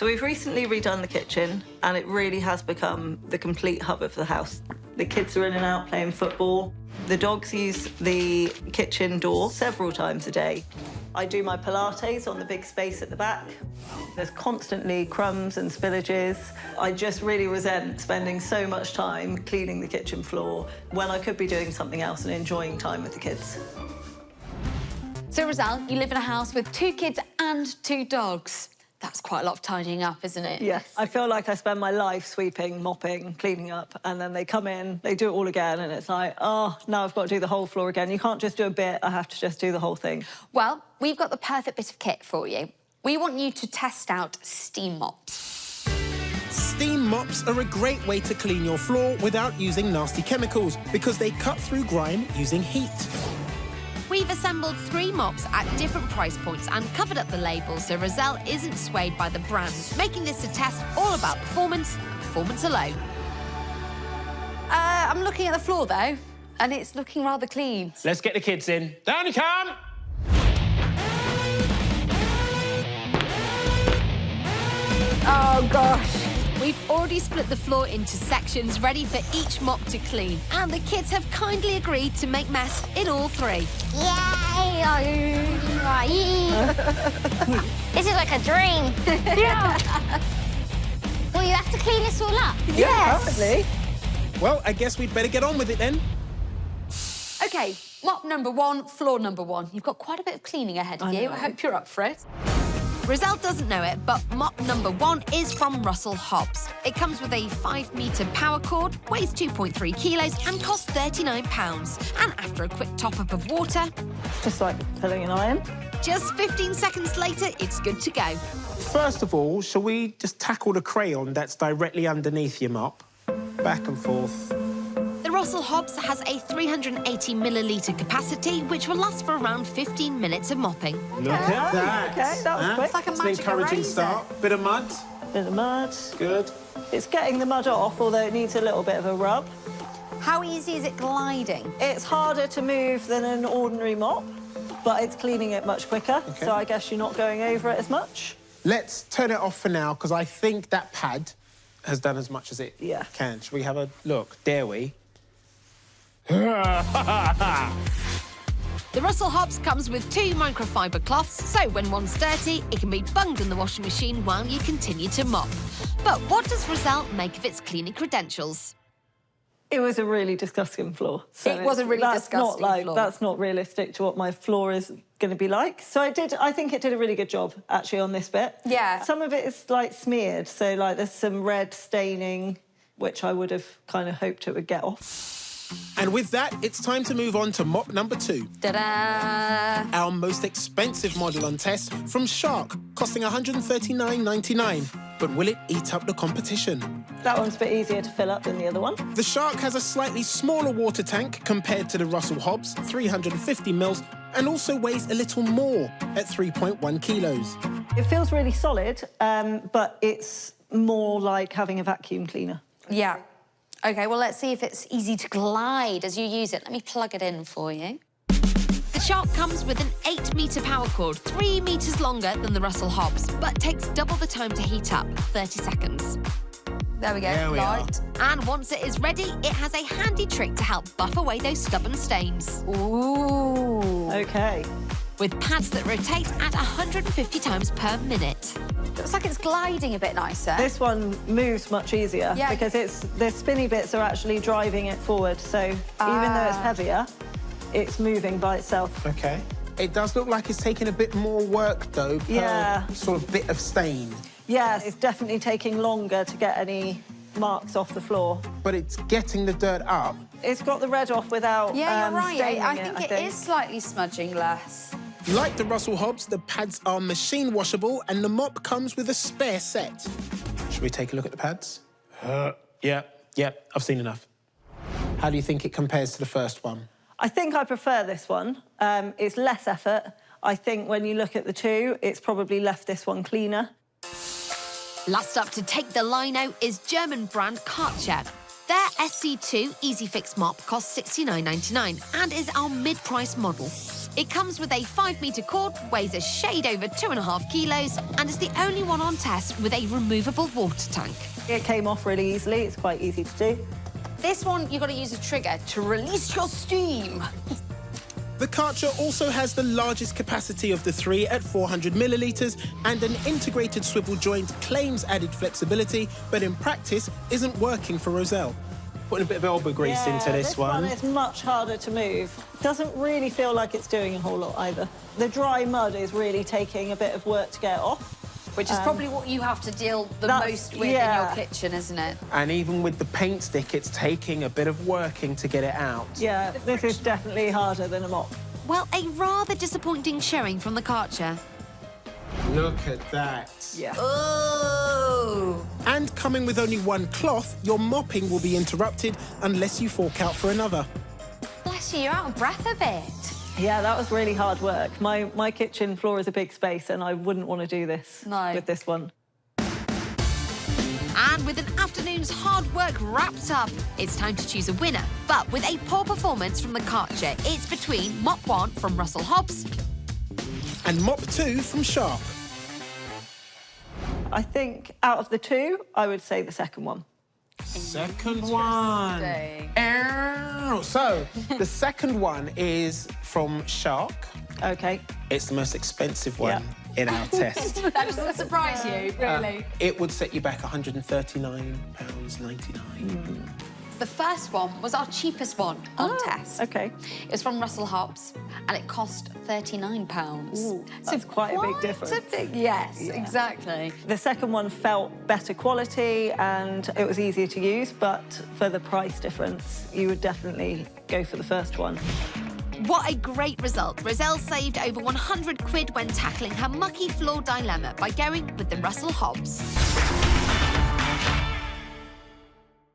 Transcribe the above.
So we've recently redone the kitchen, and it really has become the complete hub of the house. The kids are in and out playing football. The dogs use the kitchen door several times a day. I do my Pilates on the big space at the back. There's constantly crumbs and spillages. I just really resent spending so much time cleaning the kitchen floor when I could be doing something else and enjoying time with the kids. So, Roselle, you live in a house with 2 kids and 2 dogs. That's quite a lot of tidying up, isn't it? Yes. I feel like I spend my life sweeping, mopping, cleaning up, and then they come in, they do it all again, and it's like, oh, now I've got to do the whole floor again. You can't just do a bit, I have to just do the whole thing. Well, we've got the perfect bit of kit for you. We want you to test out steam mops. Steam mops are a great way to clean your floor without using nasty chemicals because they cut through grime using heat. We've assembled 3 mops at different price points and covered up the labels so Roselle isn't swayed by the brand, making this a test all about performance and performance alone. I'm looking at the floor, though, and it's looking rather clean. Let's get the kids in. Down you come! Oh, gosh. We've already split the floor into sections ready for each mop to clean, and the kids have kindly agreed to make mess in all 3. Yay! This is like a dream. Yeah. Well, you have to clean this all up. Yeah, apparently. Well, I guess we'd better get on with it then. OK, mop number 1, floor number 1. You've got quite a bit of cleaning ahead of you. I hope you're up for it. Roselle doesn't know it, but mop number 1 is from Russell Hobbs. It comes with a 5-metre power cord, weighs 2.3 kilos and costs £39. And after a quick top-up of water... It's just like filling an iron. Just 15 seconds later, it's good to go. First of all, shall we just tackle the crayon that's directly underneath your mop? Back and forth. The Russell Hobbs has a 380 millilitre capacity, which will last for around 15 minutes of mopping. Look at that. OK, that was quick. It's like a It's an magic encouraging eraser. start. Bit of mud. Bit of mud. Good. It's getting the mud off, although it needs a little bit of a rub. How easy is it gliding? It's harder to move than an ordinary mop, but it's cleaning it much quicker, OK. so I guess you're not going over it as much. Let's turn it off for now, because I think that pad has done as much as it can. Shall we have a look? Dare we? The Russell Hobbs comes with 2 microfiber cloths, so when one's dirty, it can be bunged in the washing machine while you continue to mop. But what does Roselle make of its cleaning credentials? It was a really disgusting floor. So It was a really disgusting floor. That's not realistic to what my floor is going to be like. So I think it did a really good job, actually, on this bit. Yeah. Some of it is, like, smeared, so, like, there's some red staining, which I would have kind of hoped it would get off. And with that, it's time to move on to mop number 2. Ta-da! Our most expensive model on test from Shark, costing £139.99. But will it eat up the competition? That one's a bit easier to fill up than the other one. The Shark has a slightly smaller water tank compared to the Russell Hobbs, 350 mils, and also weighs a little more at 3.1 kilos. It feels really solid, but it's more like having a vacuum cleaner. Yeah. OK, well, let's see if it's easy to glide as you use it. Let me plug it in for you. The Shark comes with an 8-metre power cord, 3 metres longer than the Russell Hobbs, but takes double the time to heat up, 30 seconds. There we go, There we light. And once it is ready, it has a handy trick to help buff away those stubborn stains. Ooh. OK. With pads that rotate at 150 times per minute. Looks like it's gliding a bit nicer. This one moves much easier because the spinny bits are actually driving it forward. So even though it's heavier, it's moving by itself. OK. It does look like it's taking a bit more work, though, per sort of bit of stain. Yes, it's definitely taking longer to get any marks off the floor. But it's getting the dirt up. It's got the red off without Yeah, you're right. staining I think it is slightly smudging less. Like the Russell Hobbs, the pads are machine washable and the mop comes with a spare set. Should we take a look at the pads? Yeah, I've seen enough. How do you think it compares to the first one? I think I prefer this one. It's less effort. I think when you look at the two, it's probably left this one cleaner. Last up to take the line out is German brand Karcher. Their SC2 Easy Fix mop costs £69.99 and is our mid-price model. It comes with a 5-metre cord, weighs a shade over 2.5 kilos, and is the only one on test with a removable water tank. It came off really easily. It's quite easy to do. This one, you've got to use a trigger to release your steam. The Karcher also has the largest capacity of the three at 400 millilitres, and an integrated swivel joint claims added flexibility, but in practice isn't working for Roselle. Putting a bit of elbow grease into this one. This one is much harder to move. Doesn't really feel like it's doing a whole lot either. The dry mud is really taking a bit of work to get off. Which is probably what you have to deal the most with in your kitchen, isn't it? And even with the paint stick, it's taking a bit of working to get it out. Yeah, this is definitely harder than a mop. Well, a rather disappointing showing from the Karcher. Look at that. Yeah. Oh! And coming with only one cloth, your mopping will be interrupted unless you fork out for another. Bless you, you're out of breath a bit. Yeah, that was really hard work. My kitchen floor is a big space, and I wouldn't want to do this with this one. And with an afternoon's hard work wrapped up, it's time to choose a winner. But with a poor performance from the Karcher, it's between Mop 1 from Russell Hobbs and Mop 2 from Sharp. I think out of the two, I would say the second one. Second one. So, the second one is from Shark. OK. It's the most expensive one in our test. That doesn't surprise you, really. It would set you back £139.99. The first one was our cheapest one on test. OK. It was from Russell Hobbs, and it cost £39. Ooh, that's quite a big difference. Yes, exactly. The second one felt better quality and it was easier to use, but for the price difference, you would definitely go for the first one. What a great result. Roselle saved over 100 quid when tackling her mucky floor dilemma by going with the Russell Hobbs.